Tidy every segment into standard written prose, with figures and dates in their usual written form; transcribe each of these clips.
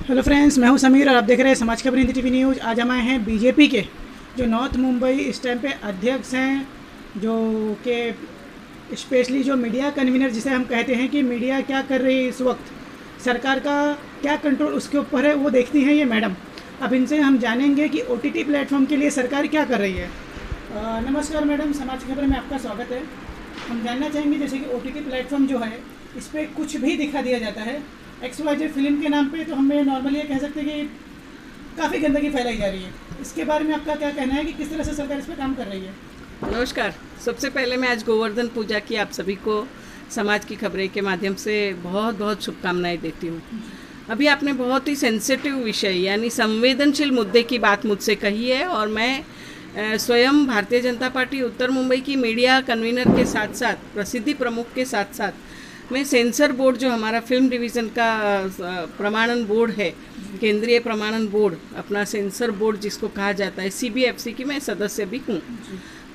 Hello friends, मैं हूं समीर और आप देख रहे हैं समाज खबर हिंदी टीवी न्यूज़। आज हम आए हैं बीजेपी के जो नॉर्थ मुंबई इस टाइम पे अध्यक्ष हैं, जो कि स्पेशली जो मीडिया कन्वीनर जिसे हम कहते हैं कि मीडिया क्या कर रही है इस वक्त, सरकार का क्या कंट्रोल उसके ऊपर है, वो देखती हैं ये मैडम। अब इनसे हम जानेंगे कि ओटीटी प्लेटफॉर्म के लिए सरकार क्या कर रही है। नमस्कार मैडम, समाज खबर में आपका स्वागत है। हम जानना चाहेंगे जैसे कि ओटीटी प्लेटफॉर्म जो है इस पर कुछ भी दिखा दिया जाता है XYZ फिल्म के नाम पे, तो हमें नॉर्मली ये कह सकते हैं कि काफ़ी गंदगी फैलाई जा रही है। इसके बारे में आपका क्या कहना है कि किस तरह से सरकार इस पर काम कर रही है? नमस्कार। सबसे पहले मैं आज गोवर्धन पूजा की आप सभी को समाज की खबरें के माध्यम से बहुत बहुत शुभकामनाएं देती हूँ। अभी आपने बहुत ही सेंसिटिव विषय यानी संवेदनशील मुद्दे की बात मुझसे कही है और मैं स्वयं भारतीय जनता पार्टी उत्तर मुंबई की मीडिया कन्वीनर के साथ साथ प्रसिद्धि प्रमुख के साथ साथ मैं सेंसर बोर्ड जो हमारा फिल्म डिवीज़न का प्रमाणन बोर्ड है, केंद्रीय प्रमाणन बोर्ड, अपना सेंसर बोर्ड जिसको कहा जाता है, CBFC की मैं सदस्य भी हूँ।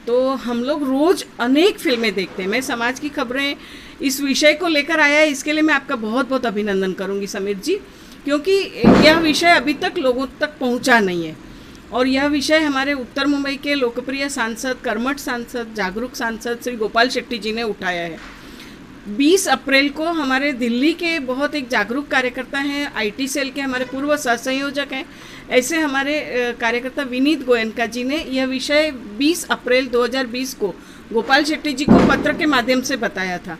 तो हम लोग रोज़ अनेक फिल्में देखते हैं। मैं समाज की खबरें इस विषय को लेकर आया है, इसके लिए मैं आपका बहुत बहुत अभिनंदन करूँगी समीर जी, क्योंकि यह विषय अभी तक लोगों तक पहुँचा नहीं है और यह विषय हमारे उत्तर मुंबई के लोकप्रिय सांसद, कर्मठ सांसद, जागरूक सांसद श्री गोपाल शेट्टी जी ने उठाया है। 20 अप्रैल को हमारे दिल्ली के बहुत एक जागरूक कार्यकर्ता हैं, IT सेल के हमारे पूर्व सहसंयोजक हैं, ऐसे हमारे कार्यकर्ता विनीत गोयनका जी ने यह विषय 20 अप्रैल 2020 को गोपाल शेट्टी जी को पत्र के माध्यम से बताया था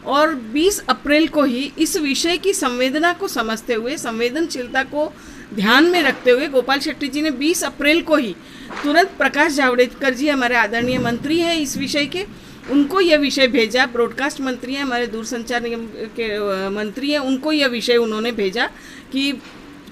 और 20 अप्रैल को ही इस विषय की संवेदना को समझते हुए, संवेदनशीलता को ध्यान में रखते हुए गोपाल शेट्टी जी ने 20 अप्रैल को ही तुरंत प्रकाश जावड़ेकर जी हमारे आदरणीय मंत्री हैं इस विषय के, उनको यह विषय भेजा। ब्रॉडकास्ट मंत्री हैं, हमारे दूरसंचार निगम के मंत्री हैं, उनको यह विषय उन्होंने भेजा कि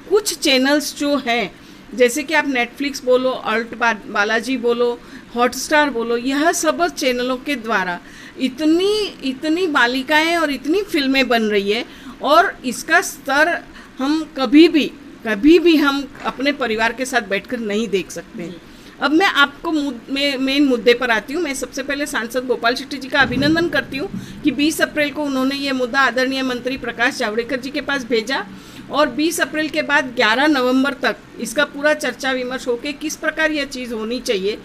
कुछ चैनल्स जो हैं, जैसे कि आप नेटफ्लिक्स बोलो, अल्ट बालाजी बोलो, हॉटस्टार बोलो, यह सब चैनलों के द्वारा इतनी बालिकाएं और इतनी फिल्में बन रही है और इसका स्तर हम कभी भी हम अपने परिवार के साथ बैठकर नहीं देख सकते। अब मैं आपको मेन मुद्दे पर आती हूँ। मैं सबसे पहले सांसद गोपाल शेट्टी जी का अभिनंदन करती हूँ कि 20 अप्रैल को उन्होंने ये मुद्दा आदरणीय मंत्री प्रकाश जावड़ेकर जी के पास भेजा और 20 अप्रैल के बाद 11 नवंबर तक इसका पूरा चर्चा विमर्श होकर किस प्रकार यह चीज़ होनी चाहिए।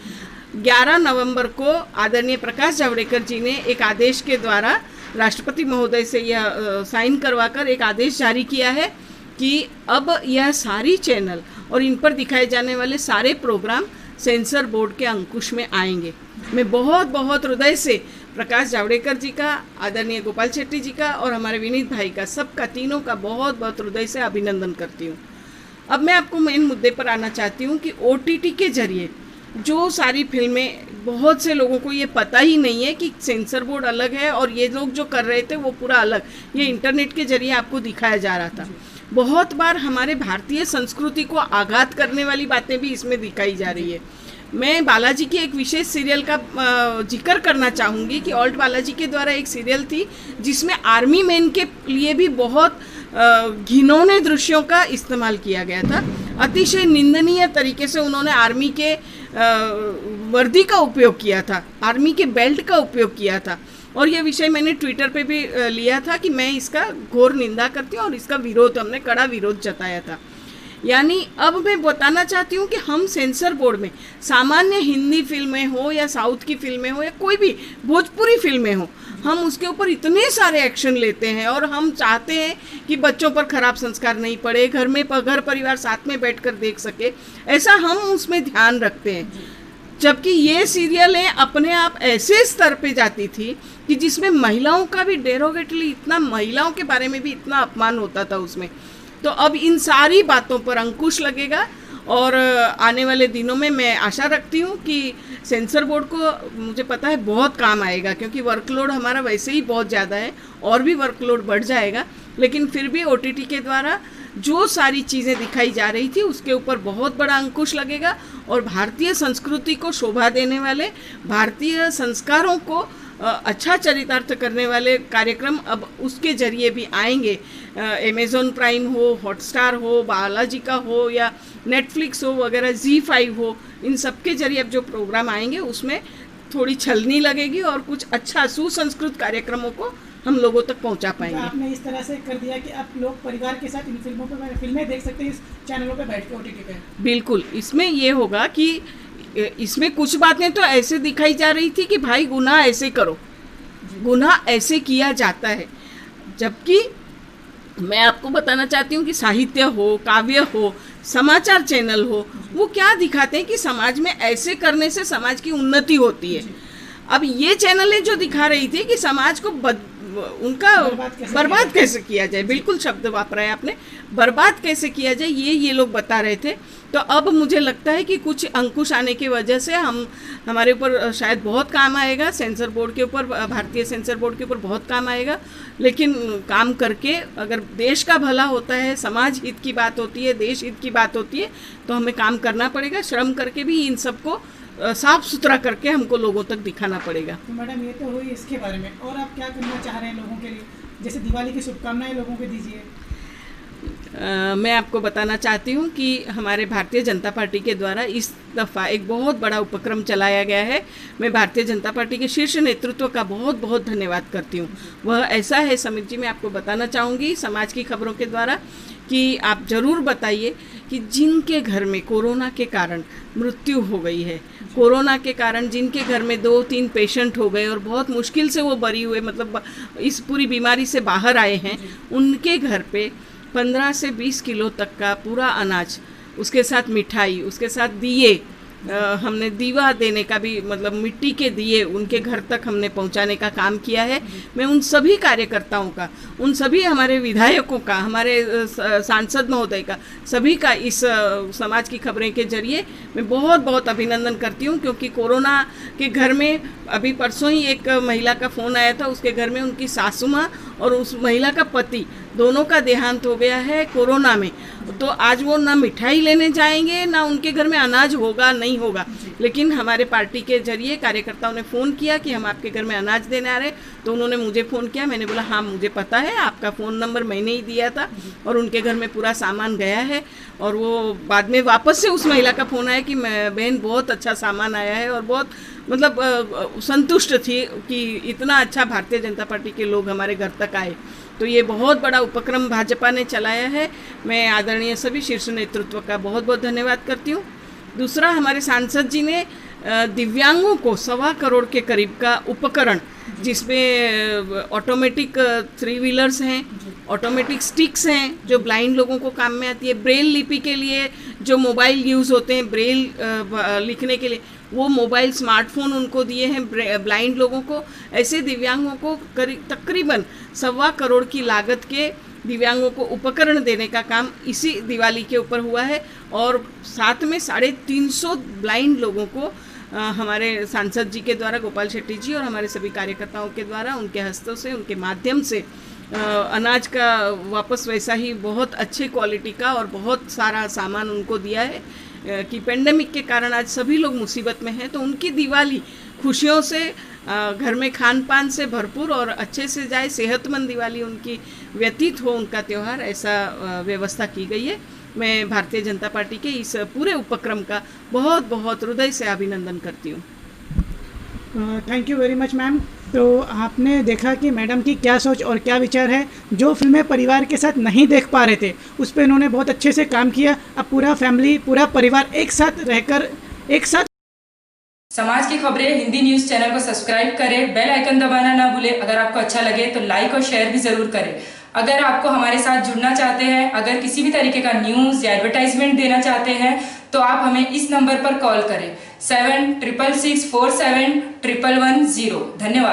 11 नवंबर को आदरणीय प्रकाश जावड़ेकर जी ने एक आदेश के द्वारा राष्ट्रपति महोदय से यह साइन करवाकर एक आदेश जारी किया है कि अब यह सारी चैनल और इन पर दिखाए जाने वाले सारे प्रोग्राम सेंसर बोर्ड के अंकुश में आएंगे। मैं बहुत बहुत हृदय से प्रकाश जावड़ेकर जी का, आदरणीय गोपाल शेट्टी जी का और हमारे विनीत भाई का, सबका, तीनों का बहुत बहुत हृदय से अभिनंदन करती हूँ। अब मैं आपको मेन मुद्दे पर आना चाहती हूँ कि OTT के जरिए जो सारी फिल्में, बहुत से लोगों को ये पता ही नहीं है कि सेंसर बोर्ड अलग है और ये लोग जो कर रहे थे वो पूरा अलग, ये इंटरनेट के जरिए आपको दिखाया जा रहा था। बहुत बार हमारे भारतीय संस्कृति को आघात करने वाली बातें भी इसमें दिखाई जा रही है। मैं बालाजी की एक विशेष सीरियल का जिक्र करना चाहूँगी कि ऑल्ट बालाजी के द्वारा एक सीरियल थी जिसमें आर्मी मैन के लिए भी बहुत घिनौने दृश्यों का इस्तेमाल किया गया था। अतिशय निंदनीय तरीके से उन्होंने आर्मी के वर्दी का उपयोग किया था, आर्मी के बेल्ट का उपयोग किया था और यह विषय मैंने ट्विटर पे भी लिया था कि मैं इसका घोर निंदा करती हूँ और इसका विरोध, हमने कड़ा विरोध जताया था। यानी अब मैं बताना चाहती हूँ कि हम सेंसर बोर्ड में सामान्य हिंदी फिल्में हो या साउथ की फिल्में हो या कोई भी भोजपुरी फिल्में हो, हम उसके ऊपर इतने सारे एक्शन लेते हैं और हम चाहते हैं कि बच्चों पर खराब संस्कार नहीं पड़े, घर परिवार साथ में बैठकर देख सके, ऐसा हम उसमें ध्यान रखते हैं। जबकि ये सीरियलें अपने आप ऐसे स्तर पे जाती थी कि जिसमें महिलाओं का भी डेरोगेटली, इतना महिलाओं के बारे में भी इतना अपमान होता था उसमें। तो अब इन सारी बातों पर अंकुश लगेगा और आने वाले दिनों में मैं आशा रखती हूँ कि सेंसर बोर्ड को, मुझे पता है, बहुत काम आएगा क्योंकि वर्कलोड हमारा वैसे ही बहुत ज़्यादा है और भी वर्कलोड बढ़ जाएगा, लेकिन फिर भी OTT के द्वारा जो सारी चीज़ें दिखाई जा रही थी उसके ऊपर बहुत बड़ा अंकुश लगेगा और भारतीय संस्कृति को शोभा देने वाले, भारतीय संस्कारों को अच्छा चरितार्थ करने वाले कार्यक्रम अब उसके जरिए भी आएंगे। अमेज़ॉन प्राइम हो, हॉटस्टार हो, बालाजी का हो या नेटफ्लिक्स हो वगैरह, ZEE5 हो, इन सब के जरिए अब जो प्रोग्राम आएंगे उसमें थोड़ी छलनी लगेगी और कुछ अच्छा सुसंस्कृत कार्यक्रमों को हम लोगों तक पहुंचा पाएंगे। आपने इस तरह से कर दिया कि आप लोग परिवार के साथ इन फिल्में देख सकते हैं इस चैनलों पे बैठ के, OTT पे। बिल्कुल, इसमें ये होगा कि इसमें कुछ बातें तो ऐसे दिखाई जा रही थी कि भाई गुनाह ऐसे करो, गुनाह ऐसे किया जाता है, जबकि मैं आपको बताना चाहती हूँ कि साहित्य हो, काव्य हो, समाचार चैनल हो, वो क्या दिखाते हैं कि समाज में ऐसे करने से समाज की उन्नति होती है। अब ये चैनलें जो दिखा रही थी कि समाज को उनका बर्बाद कैसे किया जाए, बिल्कुल शब्द वापरा है आपने, बर्बाद कैसे किया जाए, ये लोग बता रहे थे। तो अब मुझे लगता है कि कुछ अंकुश आने की वजह से हमारे ऊपर शायद बहुत काम आएगा, सेंसर बोर्ड के ऊपर, भारतीय सेंसर बोर्ड के ऊपर बहुत काम आएगा। लेकिन काम करके अगर देश का भला होता है, समाज हित की बात होती है, देश हित की बात होती है, तो हमें काम करना पड़ेगा, श्रम करके भी इन सबको साफ सुथरा करके हमको लोगों तक दिखाना पड़ेगा। तो मैडम ये तो हुई इसके बारे में, और आप क्या करना चाह रहे हैं लोगों के लिए, जैसे दिवाली की शुभकामनाएं लोगों को दीजिए। मैं आपको बताना चाहती हूँ कि हमारे भारतीय जनता पार्टी के द्वारा इस दफ़ा एक बहुत बड़ा उपक्रम चलाया गया है। मैं भारतीय जनता पार्टी के शीर्ष नेतृत्व का बहुत बहुत धन्यवाद करती हूँ। वह ऐसा है समीर जी, मैं आपको बताना चाहूँगी समाज की खबरों के द्वारा कि आप ज़रूर बताइए कि जिनके घर में कोरोना के कारण मृत्यु हो गई है, कोरोना के कारण जिनके घर में 2-3 पेशेंट हो गए और बहुत मुश्किल से वो बरी हुए, मतलब इस पूरी बीमारी से बाहर आए हैं, उनके घर पे 15 से 20 किलो तक का पूरा अनाज, उसके साथ मिठाई, उसके साथ दिए, हमने दीवा देने का भी, मतलब मिट्टी के दिए उनके घर तक हमने पहुंचाने का काम किया है। मैं उन सभी कार्यकर्ताओं का, उन सभी हमारे विधायकों का, हमारे सांसद महोदय का, सभी का इस समाज की खबरें के जरिए मैं बहुत बहुत अभिनंदन करती हूं। क्योंकि कोरोना के घर में अभी परसों ही एक महिला का फ़ोन आया था, उसके घर में उनकी सासू माँ और उस महिला का पति दोनों का देहांत हो गया है कोरोना में। तो आज वो ना मिठाई लेने जाएंगे, ना उनके घर में अनाज होगा, नहीं होगा। लेकिन हमारे पार्टी के जरिए कार्यकर्ताओं ने फ़ोन किया कि हम आपके घर में अनाज देने आ रहे, तो उन्होंने मुझे फ़ोन किया। मैंने बोला हाँ मुझे पता है, आपका फ़ोन नंबर मैंने ही दिया था, और उनके घर में पूरा सामान गया है। और वो बाद में वापस से उस महिला का फ़ोन आया कि बहन बहुत अच्छा सामान आया है, और बहुत मतलब संतुष्ट थी कि इतना अच्छा भारतीय जनता पार्टी के लोग हमारे घर तक आए। तो ये बहुत बड़ा उपक्रम भाजपा ने चलाया है। मैं आदरणीय सभी शीर्ष नेतृत्व का बहुत बहुत धन्यवाद करती हूँ। दूसरा, हमारे सांसद जी ने दिव्यांगों को 1.25 करोड़ के करीब का उपकरण, जिसमें ऑटोमेटिक 3 व्हीलर्स हैं, ऑटोमेटिक स्टिक्स हैं जो ब्लाइंड लोगों को काम में आती है, ब्रेल लिपि के लिए जो मोबाइल यूज़ होते हैं ब्रेल लिखने के लिए, वो मोबाइल स्मार्टफोन उनको दिए हैं ब्लाइंड लोगों को। ऐसे दिव्यांगों को तकरीबन 1.25 करोड़ की लागत के दिव्यांगों को उपकरण देने का काम इसी दिवाली के ऊपर हुआ है। और साथ में 350 ब्लाइंड लोगों को हमारे सांसद जी के द्वारा, गोपाल शेट्टी जी और हमारे सभी कार्यकर्ताओं के द्वारा, उनके हस्तों से, उनके माध्यम से अनाज का वापस वैसा ही बहुत अच्छे क्वालिटी का और बहुत सारा सामान उनको दिया है कि पेंडेमिक के कारण आज सभी लोग मुसीबत में हैं। तो उनकी दिवाली खुशियों से, घर में खान पान से भरपूर और अच्छे से जाए, सेहतमंद दिवाली उनकी व्यतीत हो, उनका त्यौहार, ऐसा व्यवस्था की गई है। मैं भारतीय जनता पार्टी के इस पूरे उपक्रम का बहुत बहुत हृदय से अभिनंदन करती हूँ। Thank you very much ma'am. तो आपने देखा कि मैडम की क्या सोच और क्या विचार है। जो फिल्में परिवार के साथ नहीं देख पा रहे थे, उस पर इन्होंने बहुत अच्छे से काम किया। अब पूरा फैमिली, पूरा परिवार एक साथ रहकर, एक साथ। समाज की खबरें हिंदी न्यूज़ चैनल को सब्सक्राइब करें, बेल आइकन दबाना ना भूलें। अगर आपको अच्छा लगे तो लाइक और शेयर भी ज़रूर करें। अगर आपको हमारे साथ जुड़ना चाहते हैं, अगर किसी भी तरीके का न्यूज़ या एडवर्टाइजमेंट देना चाहते हैं, तो आप हमें इस नंबर पर कॉल करें 7666471110। धन्यवाद।